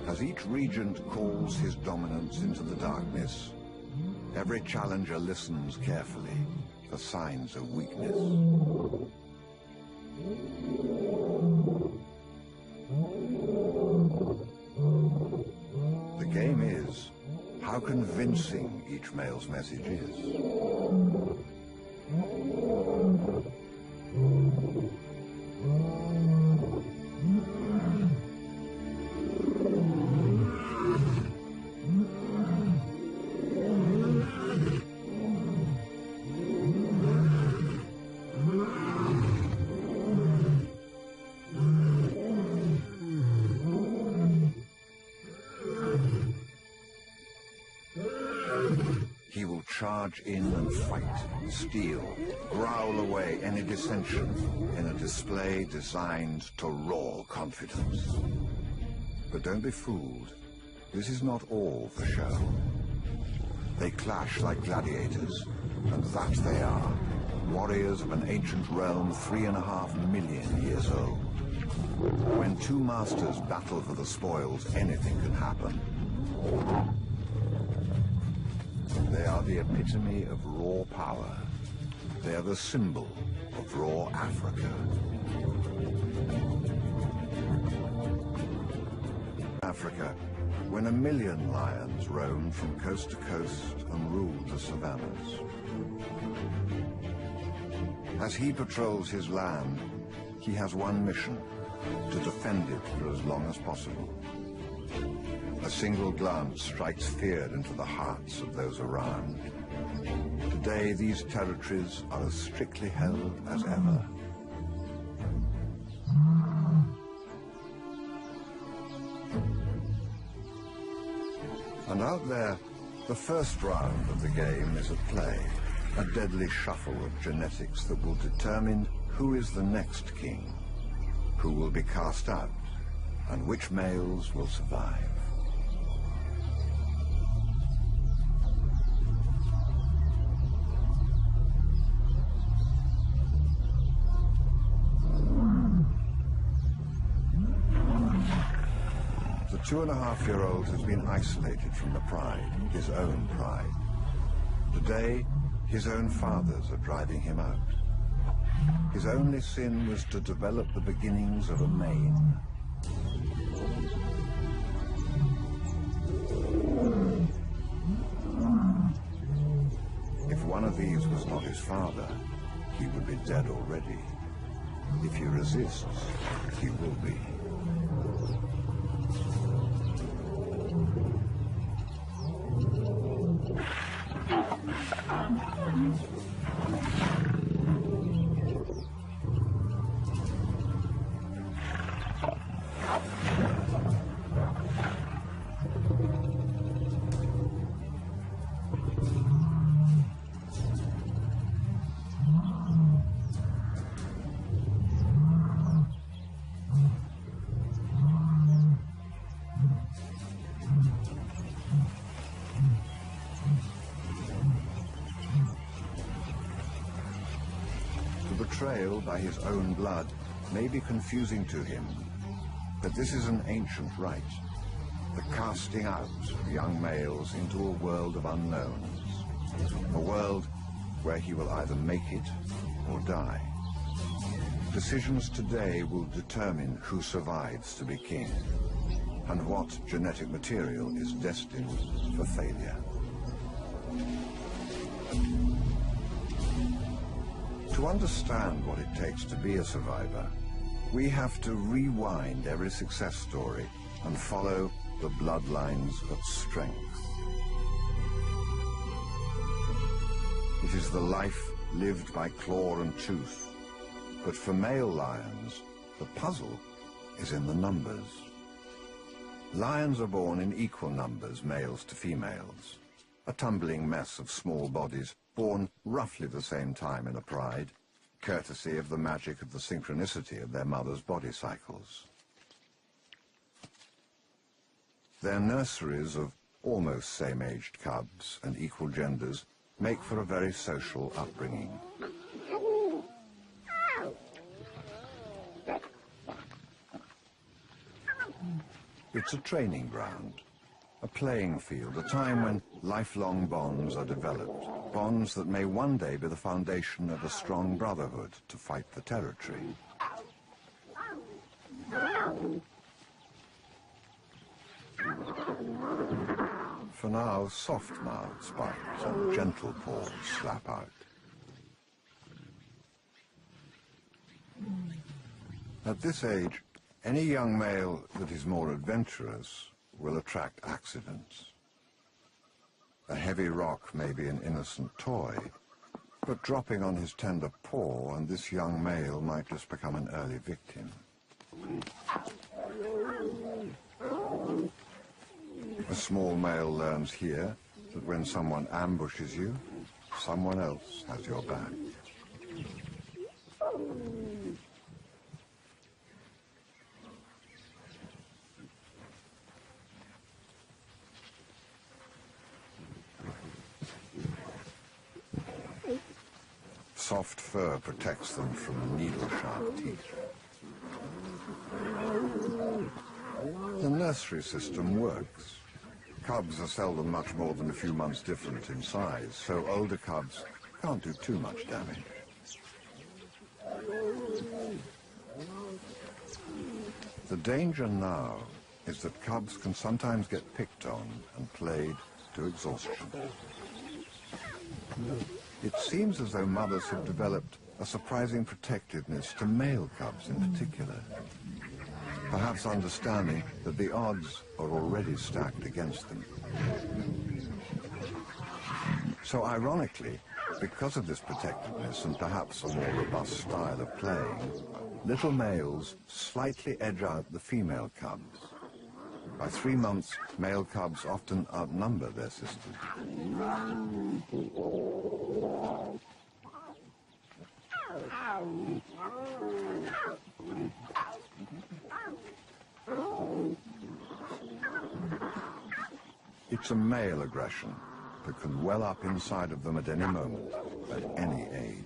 As each regent calls his dominance into the darkness, every challenger listens carefully for signs of weakness. The game is how convincing each male's message is. He will charge in and fight, steal, growl away any dissension in a display designed to roar confidence. But don't be fooled. This is not all for show. They clash like gladiators, and that they are. Warriors of an ancient realm 3.5 million years old. When two masters battle for the spoils, anything can happen. They are the epitome of raw power. They are the symbol of raw Africa. Africa, when 1 million lions roamed from coast to coast and ruled the savannas. As he patrols his land, he has one mission: to defend it for as long as possible. A single glance strikes fear into the hearts of those around. Today, these territories are as strictly held as ever. And out there, the first round of the game is at play, a deadly shuffle of genetics that will determine who is the next king, who will be cast out, and which males will survive. The 2.5-year-old has been isolated from the pride, his own pride. Today, his own fathers are driving him out. His only sin was to develop the beginnings of a mane. If one of these was not his father, he would be dead already. If he resists, he will be. Betrayal by his own blood may be confusing to him, but this is an ancient rite, the casting out of young males into a world of unknowns, a world where he will either make it or die. Decisions today will determine who survives to be king, and what genetic material is destined for failure. To understand what it takes to be a survivor, we have to rewind every success story and follow the bloodlines of strength. It is the life lived by claw and tooth, but for male lions, the puzzle is in the numbers. Lions are born in equal numbers, males to females, a tumbling mess of small bodies born roughly the same time in a pride, courtesy of the magic of the synchronicity of their mothers' body cycles. Their nurseries of almost same-aged cubs and equal genders make for a very social upbringing. It's a training ground, a playing field, a time when lifelong bonds are developed, bonds that may one day be the foundation of a strong brotherhood to fight the territory. For now, soft mouths bite and gentle paws slap out. At this age, any young male that is more adventurous will attract accidents. A heavy rock may be an innocent toy, but dropping on his tender paw and this young male might just become an early victim. A small male learns here that when someone ambushes you, someone else has your back. Soft fur protects them from needle-sharp teeth. The nursery system works. Cubs are seldom much more than a few months different in size, so older cubs can't do too much damage. The danger now is that cubs can sometimes get picked on and played to exhaustion. It seems as though mothers have developed a surprising protectiveness to male cubs in particular, perhaps understanding that the odds are already stacked against them. So ironically, because of this protectiveness and perhaps a more robust style of playing, little males slightly edge out the female cubs. By 3 months, male cubs often outnumber their sisters. It's a male aggression that can well up inside of them at any moment, at any age.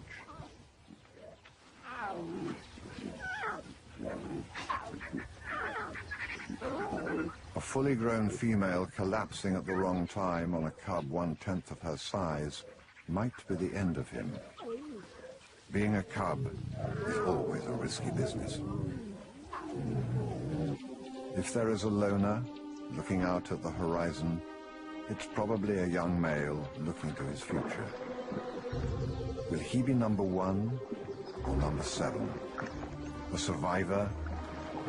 A fully grown female collapsing at the wrong time on a cub 1/10 of her size might be the end of him. Being a cub is always a risky business. If there is a loner looking out at the horizon, it's probably a young male looking to his future. Will he be number 1 or number 7? A survivor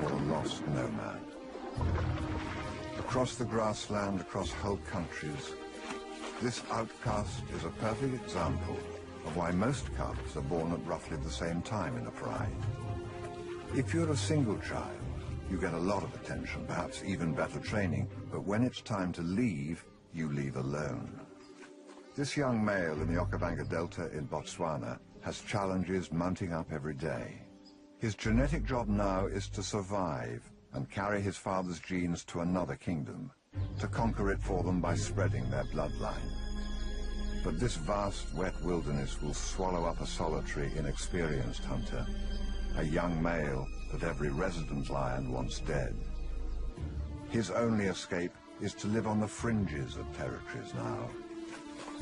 or a lost nomad? Across the grassland, across whole countries, this outcast is a perfect example of why most cubs are born at roughly the same time in a pride. If you're a single child, you get a lot of attention, perhaps even better training, but when it's time to leave, you leave alone. This young male in the Okavango Delta in Botswana has challenges mounting up every day. His genetic job now is to survive and carry his father's genes to another kingdom, to conquer it for them by spreading their bloodline. But this vast, wet wilderness will swallow up a solitary, inexperienced hunter, a young male that every resident lion wants dead. His only escape is to live on the fringes of territories now.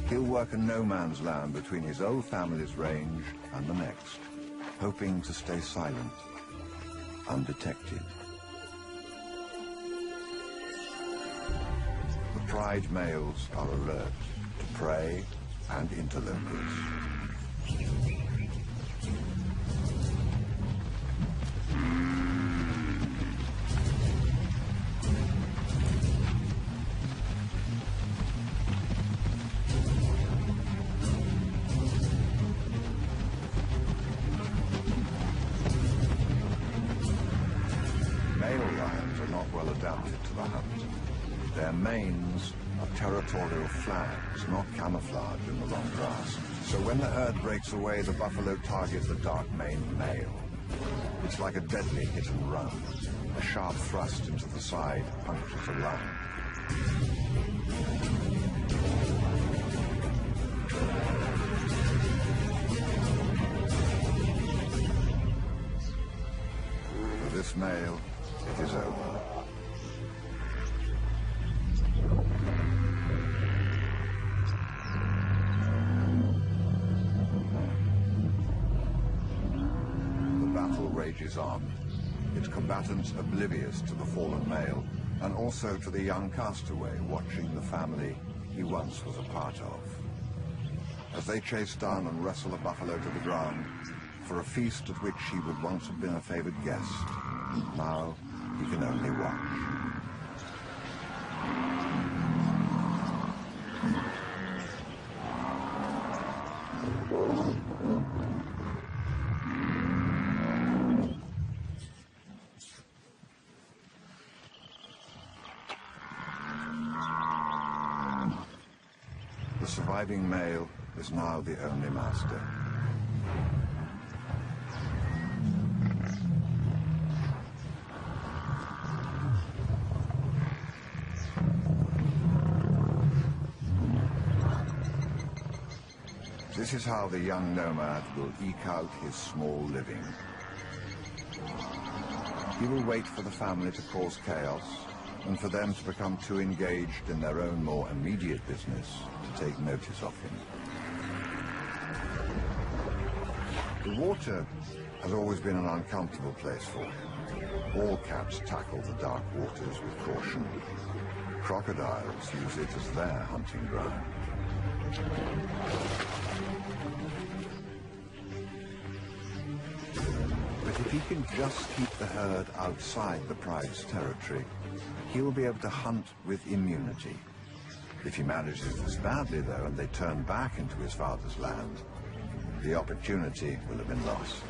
He'll work a no-man's land between his old family's range and the next, hoping to stay silent, undetected. The pride males are alert to prey and interlopers. Their manes are territorial flags, not camouflage in the long grass. So when the herd breaks away, the buffalo target the dark-maned male. It's like a deadly hit and run. A sharp thrust into the side punctures a lung. For this male, it is over. rages on, its combatants oblivious to the fallen male, and also to the young castaway watching the family he once was a part of. As they chase down and wrestle a buffalo to the ground, for a feast at which he would once have been a favored guest, now he can only watch. The surviving male is now the only master. This is how the young nomad will eke out his small living. He will wait for the family to cause chaos, and for them to become too engaged in their own more immediate business to take notice of him. The water has always been an uncomfortable place for him. All cats tackle the dark waters with caution. Crocodiles use it as their hunting ground. But if he can just keep the herd outside the pride's territory, he will be able to hunt with immunity. If he manages this badly, though, and they turn back into his father's land, the opportunity will have been lost.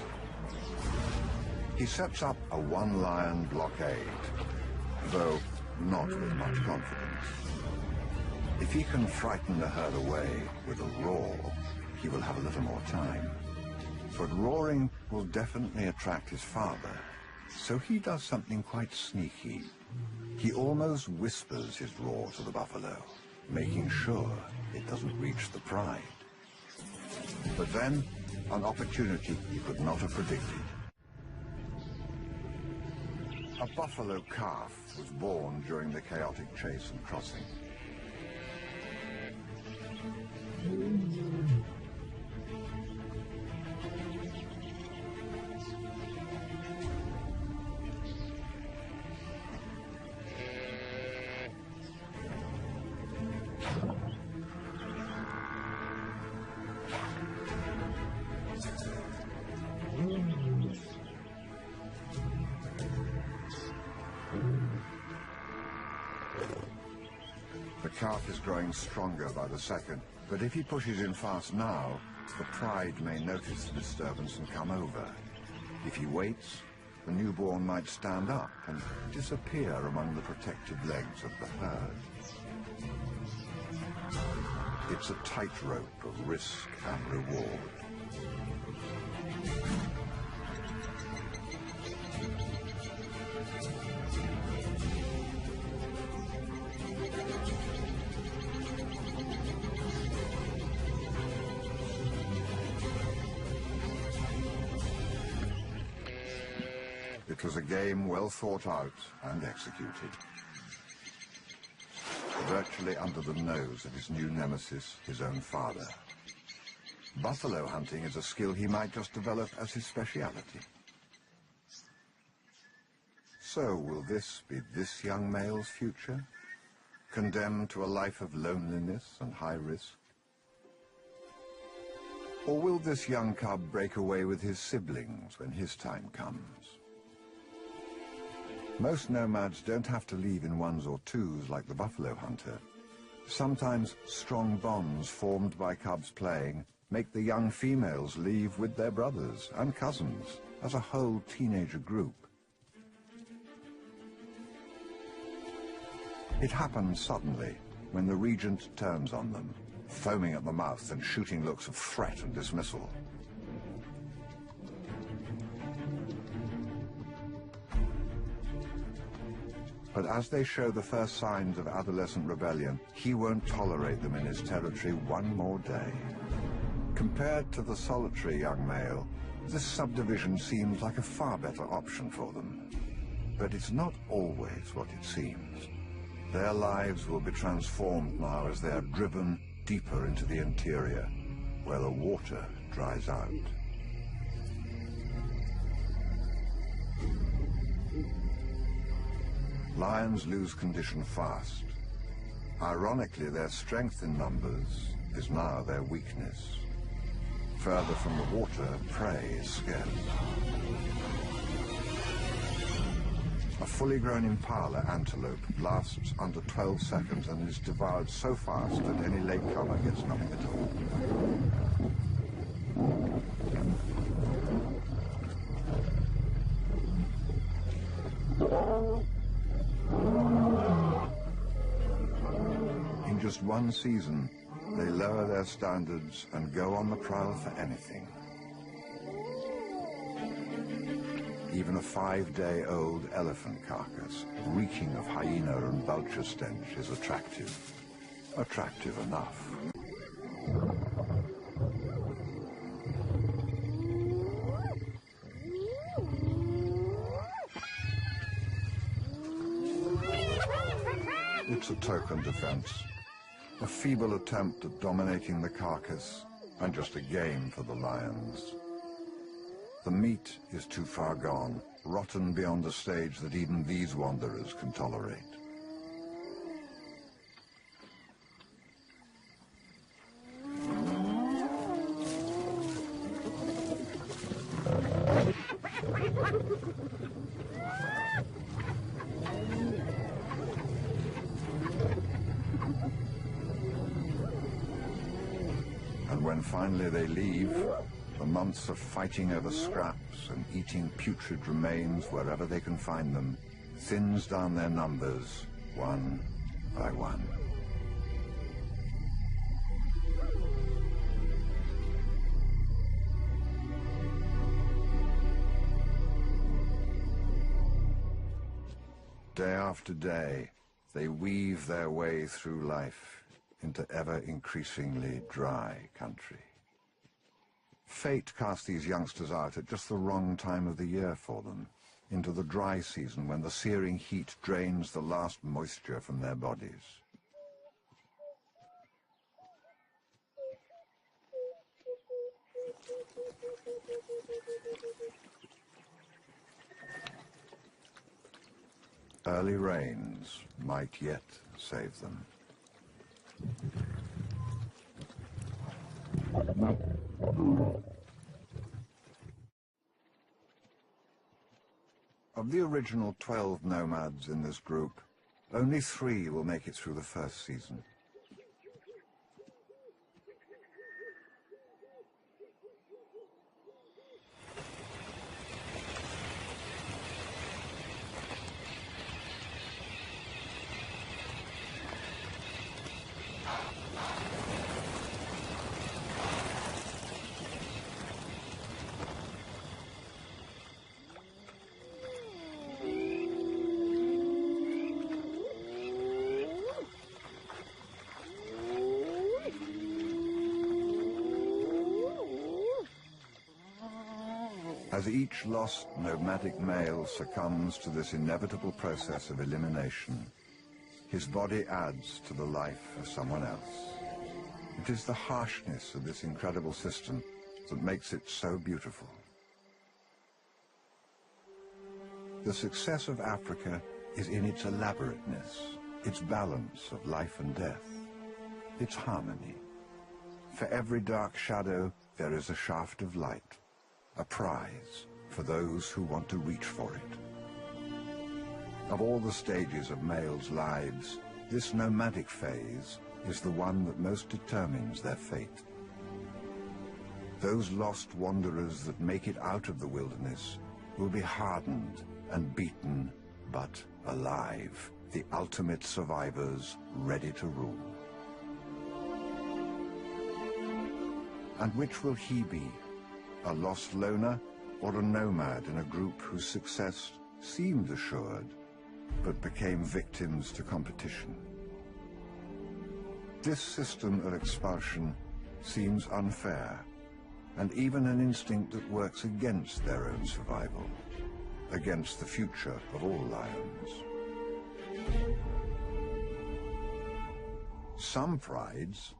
He sets up a one-lion blockade, though not with much confidence. If he can frighten the herd away with a roar, he will have a little more time. But roaring will definitely attract his father, so he does something quite sneaky. He almost whispers his roar to the buffalo, making sure it doesn't reach the pride. But then, an opportunity he could not have predicted. A buffalo calf was born during the chaotic chase and crossing. The calf is growing stronger by the second, but if he pushes in fast now, the pride may notice the disturbance and come over. If he waits, the newborn might stand up and disappear among the protected legs of the herd. It's a tightrope of risk and reward. It was a game well thought out and executed. Virtually under the nose of his new nemesis, his own father. Buffalo hunting is a skill he might just develop as his speciality. So will this be this young male's future? Condemned to a life of loneliness and high risk? Or will this young cub break away with his siblings when his time comes? Most nomads don't have to leave in ones or twos like the buffalo hunter. Sometimes strong bonds formed by cubs playing make the young females leave with their brothers and cousins as a whole teenager group. It happens suddenly when the regent turns on them, foaming at the mouth and shooting looks of threat and dismissal. But as they show the first signs of adolescent rebellion, he won't tolerate them in his territory one more day. Compared to the solitary young male, this subdivision seems like a far better option for them. But it's not always what it seems. Their lives will be transformed now as they are driven deeper into the interior, where the water dries out. lions lose condition fast. Ironically, their strength in numbers is now their weakness. Further from the water, prey is scarce. A fully grown impala antelope lasts under 12 seconds and is devoured so fast that any latecomer gets nothing at all. In just one season, they lower their standards and go on the prowl for anything. Even a 5-day-old elephant carcass, reeking of hyena and vulture stench, is attractive. Attractive enough. It's a token defense, a feeble attempt at dominating the carcass, and just a game for the lions. The meat is too far gone, rotten beyond a stage that even these wanderers can tolerate. And when finally they leave, the months of fighting over scraps and eating putrid remains wherever they can find them thins down their numbers one by one. Day after day, they weave their way through life into ever-increasingly dry country. Fate cast these youngsters out at just the wrong time of the year for them, into the dry season when the searing heat drains the last moisture from their bodies. Early rains might yet save them. Of the original 12 nomads in this group, only 3 will make it through the first season. As each lost nomadic male succumbs to this inevitable process of elimination, his body adds to the life of someone else. It is the harshness of this incredible system that makes it so beautiful. The success of Africa is in its elaborateness, its balance of life and death, its harmony. For every dark shadow, there is a shaft of light, a prize for those who want to reach for it. Of all the stages of males' lives, this nomadic phase is the one that most determines their fate. Those lost wanderers that make it out of the wilderness will be hardened and beaten, but alive, the ultimate survivors ready to rule. And which will he be? A lost loner or a nomad in a group whose success seemed assured, but became victims to competition? This system of expulsion seems unfair, and even an instinct that works against their own survival, against the future of all lions. Some prides,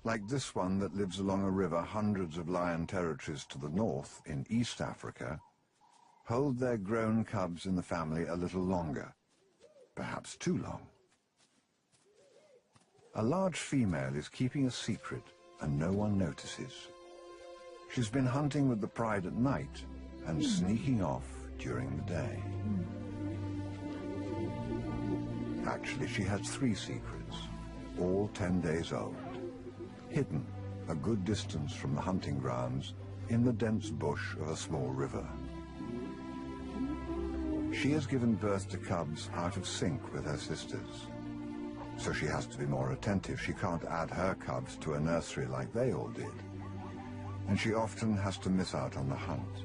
like this one that lives along a river hundreds of lion territories to the north in East Africa, hold their grown cubs in the family a little longer, perhaps too long. A large female is keeping a secret and no one notices. She's been hunting with the pride at night and sneaking off during the day. Actually, she has 3 secrets, all 10 days old, hidden a good distance from the hunting grounds in the dense bush of a small river. She has given birth to cubs out of sync with her sisters, so she has to be more attentive. She can't add her cubs to a nursery like they all did, and she often has to miss out on the hunt.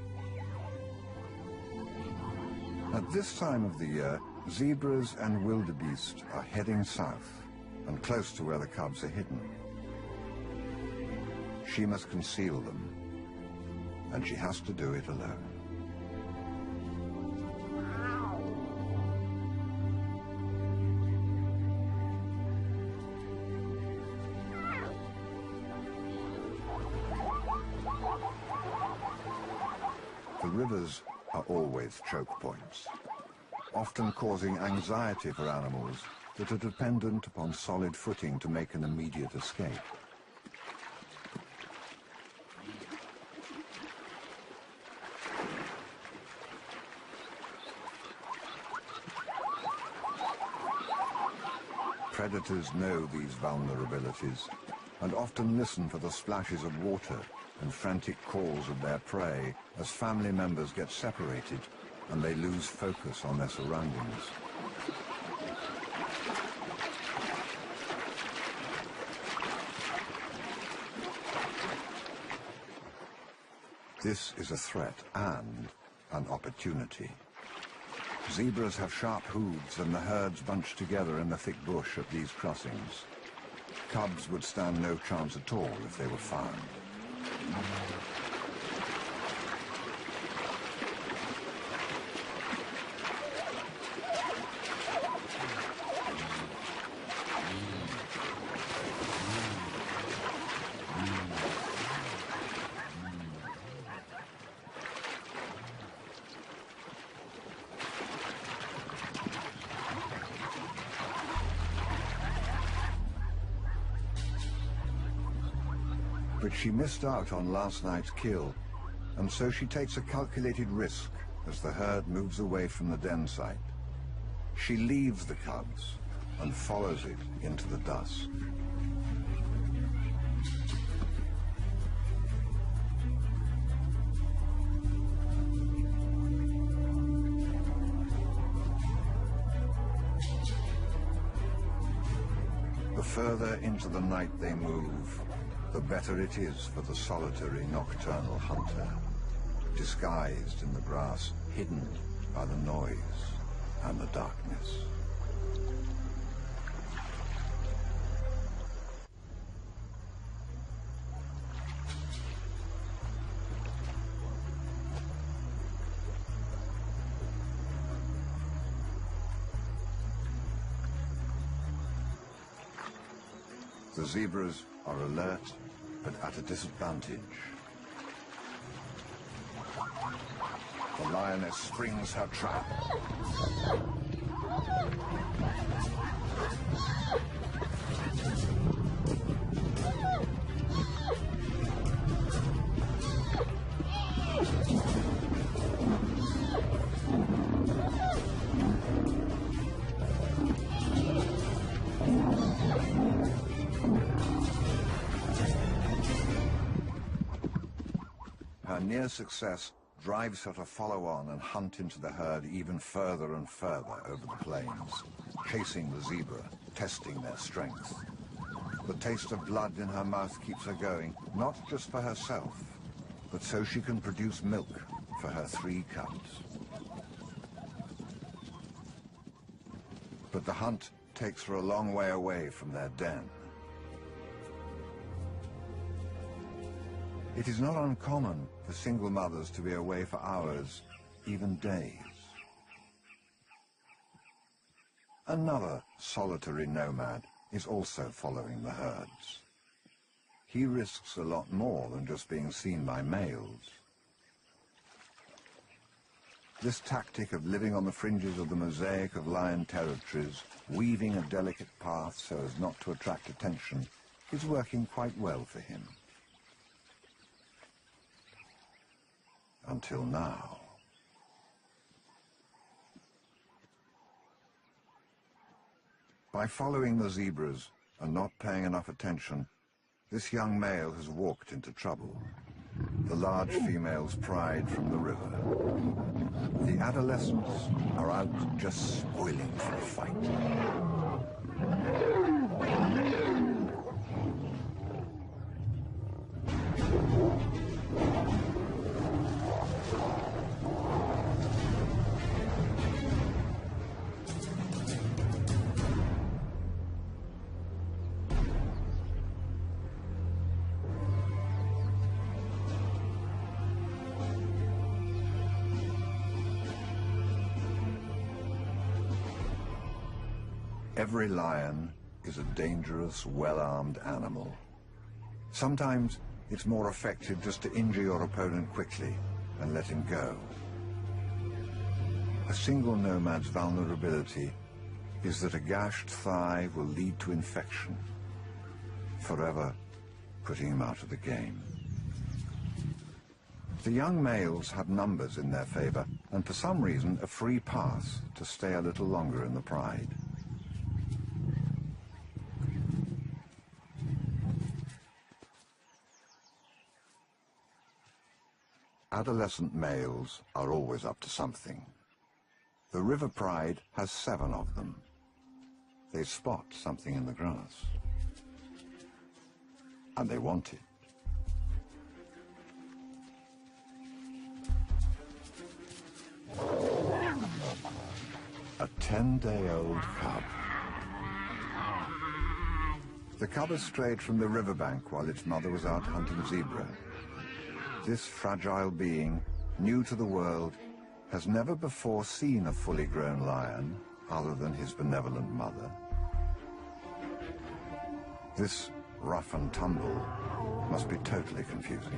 At this time of the year, zebras and wildebeest are heading south and close to where the cubs are hidden. She must conceal them, and she has to do it alone. The rivers are always choke points, often causing anxiety for animals that are dependent upon solid footing to make an immediate escape. Predators know these vulnerabilities and often listen for the splashes of water and frantic calls of their prey as family members get separated and they lose focus on their surroundings. This is a threat and an opportunity. Zebras have sharp hooves and the herds bunch together in the thick bush at these crossings. Cubs would stand no chance at all if they were found. But she missed out on last night's kill, and so she takes a calculated risk as the herd moves away from the den site. She leaves the cubs and follows it into the dusk. The further into the night they move, the better it is for the solitary nocturnal hunter, disguised in the grass, hidden by the noise and the darkness. The zebras are alert, but at a disadvantage. The lioness springs her trap. Her near success drives her to follow on and hunt into the herd even further and further over the plains, chasing the zebra, testing their strength. The taste of blood in her mouth keeps her going, not just for herself, but so she can produce milk for her 3 cubs. But the hunt takes her a long way away from their den. It is not uncommon for single mothers to be away for hours, even days. Another solitary nomad is also following the herds. He risks a lot more than just being seen by males. This tactic of living on the fringes of the mosaic of lion territories, weaving a delicate path so as not to attract attention, is working quite well for him. Until now. By following the zebras and not paying enough attention, this young male has walked into trouble. The large females pried from the river. The adolescents are out just spoiling for a fight. Every lion is a dangerous, well-armed animal. Sometimes it's more effective just to injure your opponent quickly and let him go. A single nomad's vulnerability is that a gashed thigh will lead to infection, forever putting him out of the game. The young males have numbers in their favor and for some reason a free pass to stay a little longer in the pride. Adolescent males are always up to something. The river pride has 7 of them. They spot something in the grass. And they want it. A 10-day-old cub. The cub has strayed from the riverbank while its mother was out hunting zebra. This fragile being, new to the world, has never before seen a fully grown lion other than his benevolent mother. This rough and tumble must be totally confusing.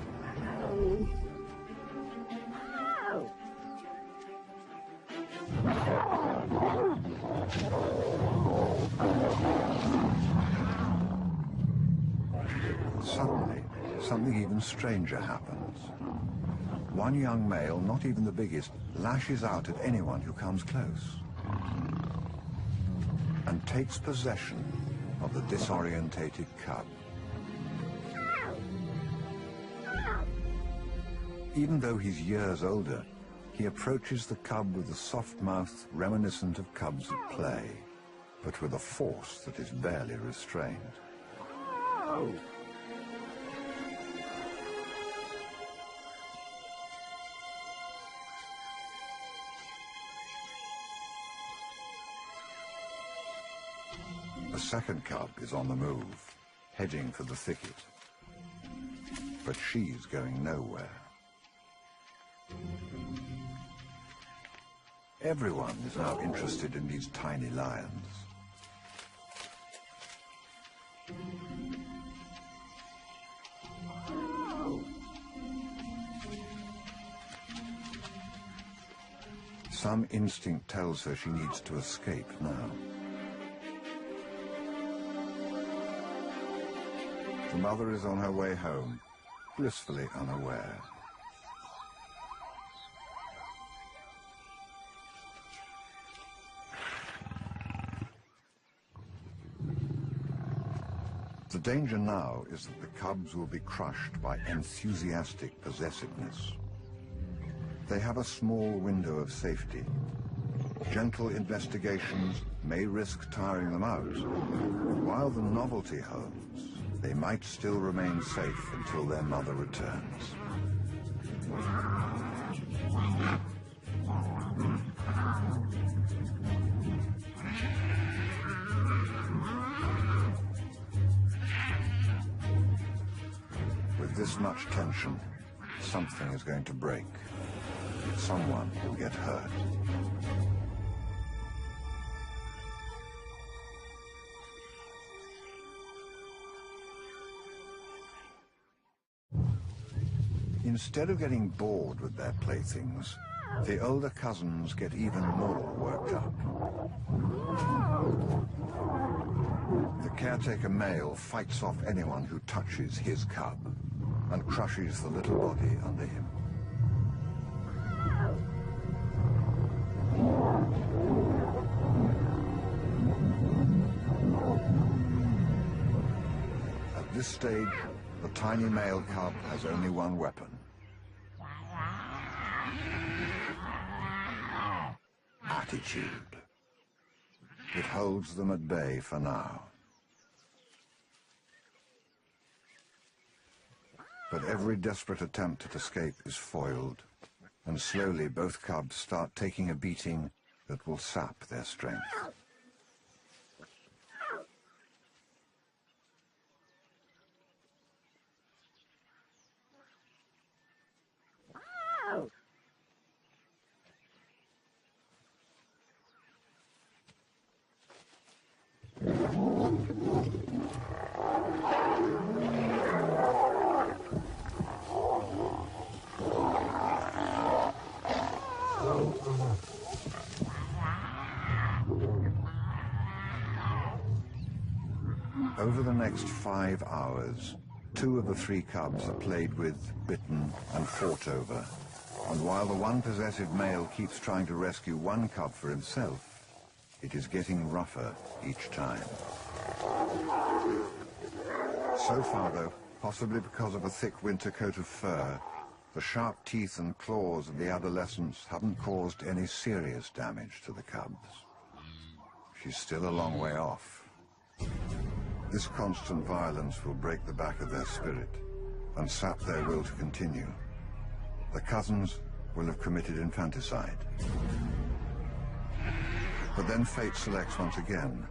Suddenly, something even stranger happens. One young male, not even the biggest, lashes out at anyone who comes close and takes possession of the disorientated cub. Even though he's years older, he approaches the cub with a soft mouth reminiscent of cubs at play, but with a force that is barely restrained. The second cub is on the move, heading for the thicket. But she's going nowhere. Everyone is now interested in these tiny lions. Some instinct tells her she needs to escape now. The mother is on her way home, blissfully unaware. The danger now is that the cubs will be crushed by enthusiastic possessiveness. They have a small window of safety. Gentle investigations may risk tiring them out, but while the novelty holds, they might still remain safe until their mother returns. With this much tension, something is going to break. Someone will get hurt. Instead of getting bored with their playthings, The older cousins get even more worked up. The caretaker male fights off anyone who touches his cub and crushes the little body under him. At this stage, the tiny male cub has only one weapon. Attitude. It holds them at bay for now. But every desperate attempt at escape is foiled, and slowly both cubs start taking a beating that will sap their strength. Over the next 5 hours, 2 of the 3 cubs are played with, bitten, and fought over. And while the one possessive male keeps trying to rescue one cub for himself, it is getting rougher each time. So far, though, possibly because of a thick winter coat of fur, the sharp teeth and claws of the adolescents haven't caused any serious damage to the cubs. She's still a long way off. This constant violence will break the back of their spirit and sap their will to continue. The cousins will have committed infanticide. But then fate selects once again.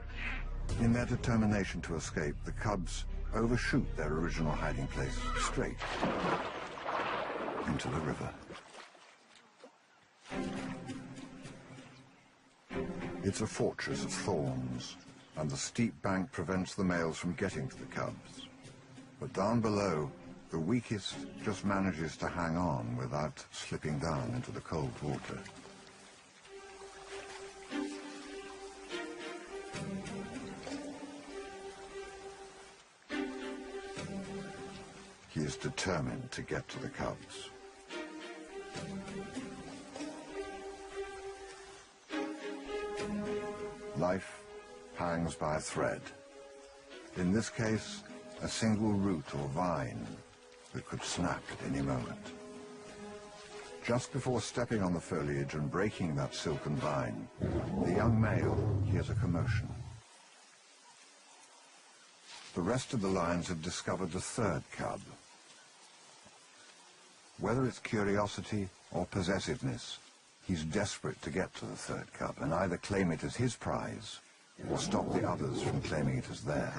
In their determination to escape, the cubs overshoot their original hiding place straight into the river. It's a fortress of thorns, and the steep bank prevents the males from getting to the cubs. But down below, the weakest just manages to hang on without slipping down into the cold water. He is determined to get to the cubs. Life hangs by a thread. In this case, a single root or vine that could snap at any moment. Just before stepping on the foliage and breaking that silken vine, the young male hears a commotion. The rest of the lions have discovered the third cub. Whether it's curiosity or possessiveness, he's desperate to get to the third cub and either claim it as his prize or stop the others from claiming it as theirs.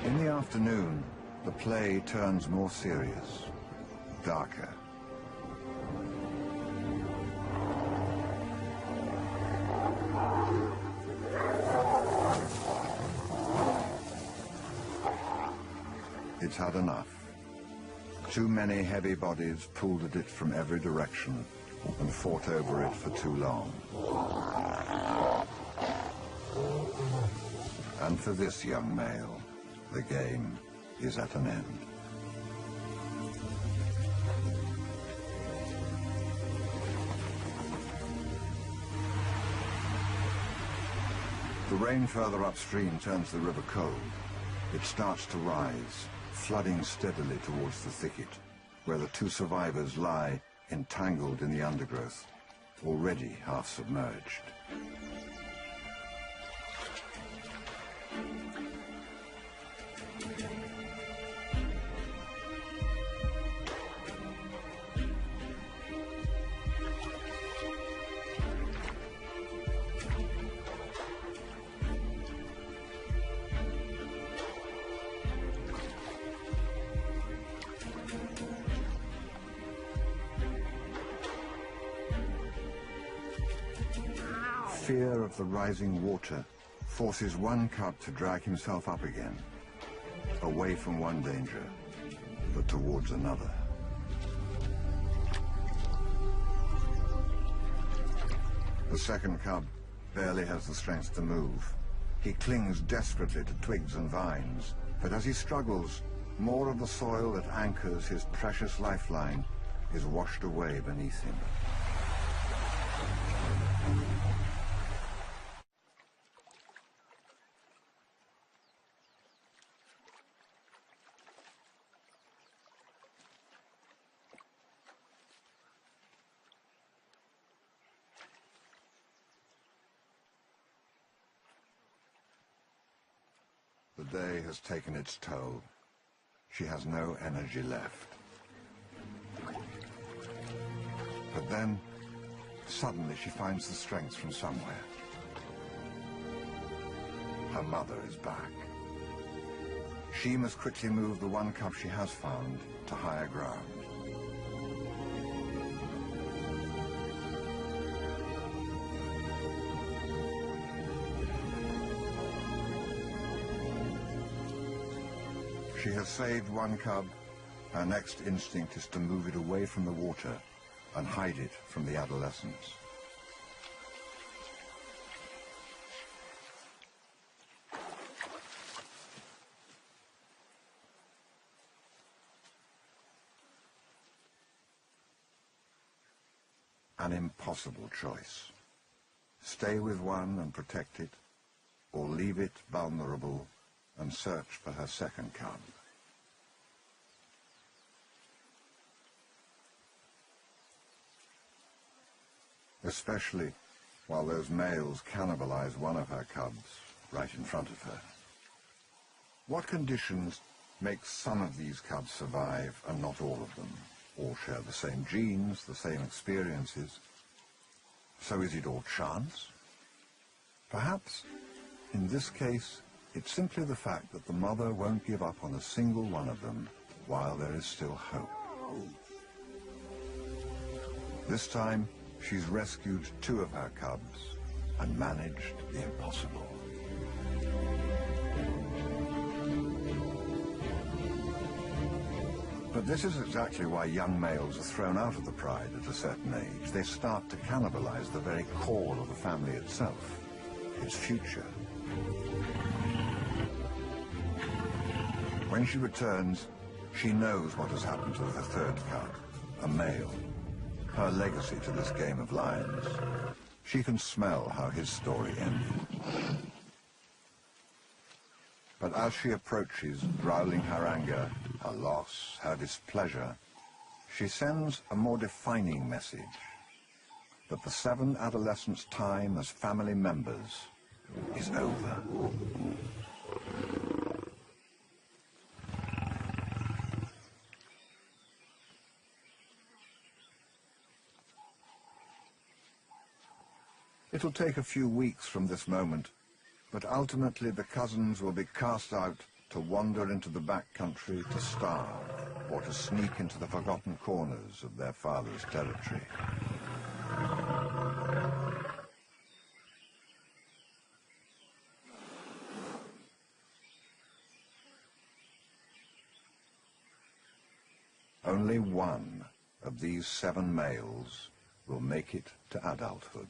In the afternoon, the play turns more serious, darker. It's had enough. Too many heavy bodies pulled at it from every direction and fought over it for too long. And for this young male, the game is at an end. The rain further upstream turns the river cold. It starts to rise, flooding steadily towards the thicket, where the 2 survivors lie entangled in the undergrowth, already half submerged. Fear of the rising water forces one cub to drag himself up again, away from one danger, but towards another. The second cub barely has the strength to move. He clings desperately to twigs and vines, but as he struggles, more of the soil that anchors his precious lifeline is washed away beneath him. The day has taken its toll. She has no energy left. But then, suddenly she finds the strength from somewhere. Her mother is back. She must quickly move the one cub she has found to higher ground. She has saved one cub. Her next instinct is to move it away from the water and hide it from the adolescents. An impossible choice. Stay with one and protect it, or leave it vulnerable and search for her second cub. Especially while those males cannibalize one of her cubs right in front of her. What conditions make some of these cubs survive and not all of them? All share the same genes, the same experiences. So is it all chance? Perhaps, in this case, it's simply the fact that the mother won't give up on a single one of them while there is still hope. This time, she's rescued 2 of her cubs and managed the impossible. But this is exactly why young males are thrown out of the pride at a certain age. They start to cannibalize the very core of the family itself, its future. When she returns, she knows what has happened to the third cub, a male, her legacy to this game of lions. She can smell how his story ended. But as she approaches, growling her anger, her loss, her displeasure, she sends a more defining message, that the 7 adolescents' time as family members is over. It'll take a few weeks from this moment, but ultimately the cousins will be cast out to wander into the backcountry to starve, or to sneak into the forgotten corners of their father's territory. Only one of these 7 males will make it to adulthood.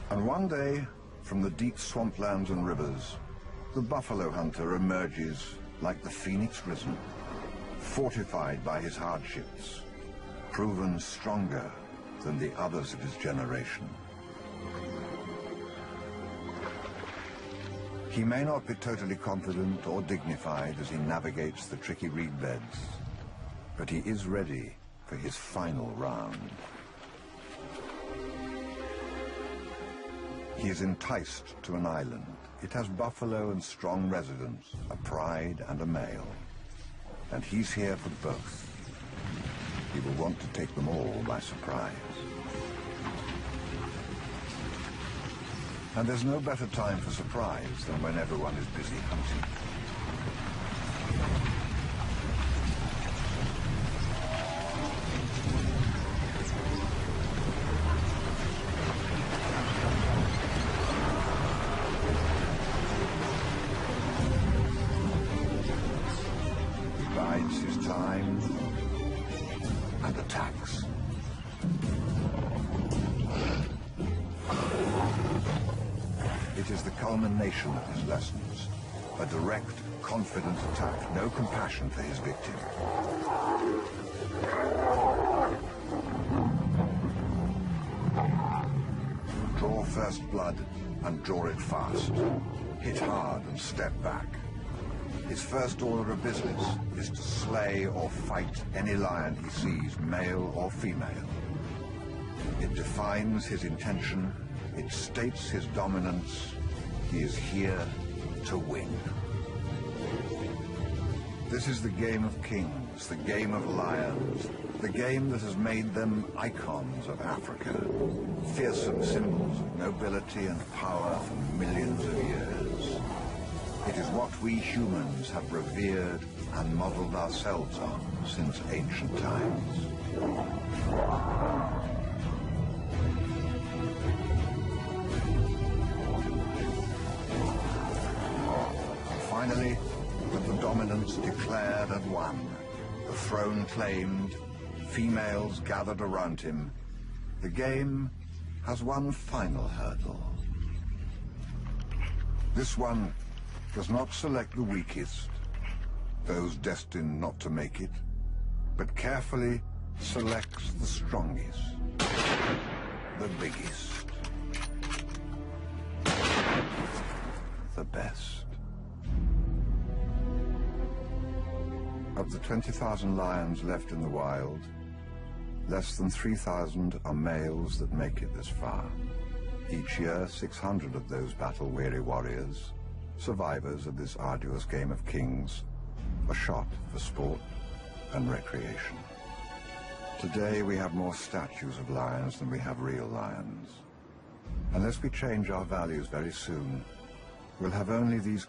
And one day, from the deep swamplands and rivers, the buffalo hunter emerges like the phoenix risen, fortified by his hardships, proven stronger than the others of his generation. He may not be totally confident or dignified as he navigates the tricky reed beds, but he is ready for his final round. He is enticed to an island. It has buffalo and strong residents, a pride and a male. And he's here for both. He will want to take them all by surprise. And there's no better time for surprise than when everyone is busy hunting. culmination of his lessons. A direct, confident attack, no compassion for his victim. Draw first blood and draw it fast. Hit hard and step back. His first order of business is to slay or fight any lion he sees, male or female. It defines his intention, it states his dominance. He is here to win. This is the game of kings, the game of lions, the game that has made them icons of Africa, fearsome symbols of nobility and power for millions of years. It is what we humans have revered and modeled ourselves on since ancient times. Finally, with the dominance declared and won, the throne claimed, females gathered around him, the game has one final hurdle. This one does not select the weakest, those destined not to make it, but carefully selects the strongest, the biggest, the best. Of the 20,000 lions left in the wild, less than 3,000 are males that make it this far. Each year, 600 of those battle-weary warriors, survivors of this arduous game of kings, are shot for sport and recreation. Today we have more statues of lions than we have real lions. Unless we change our values very soon, we'll have only these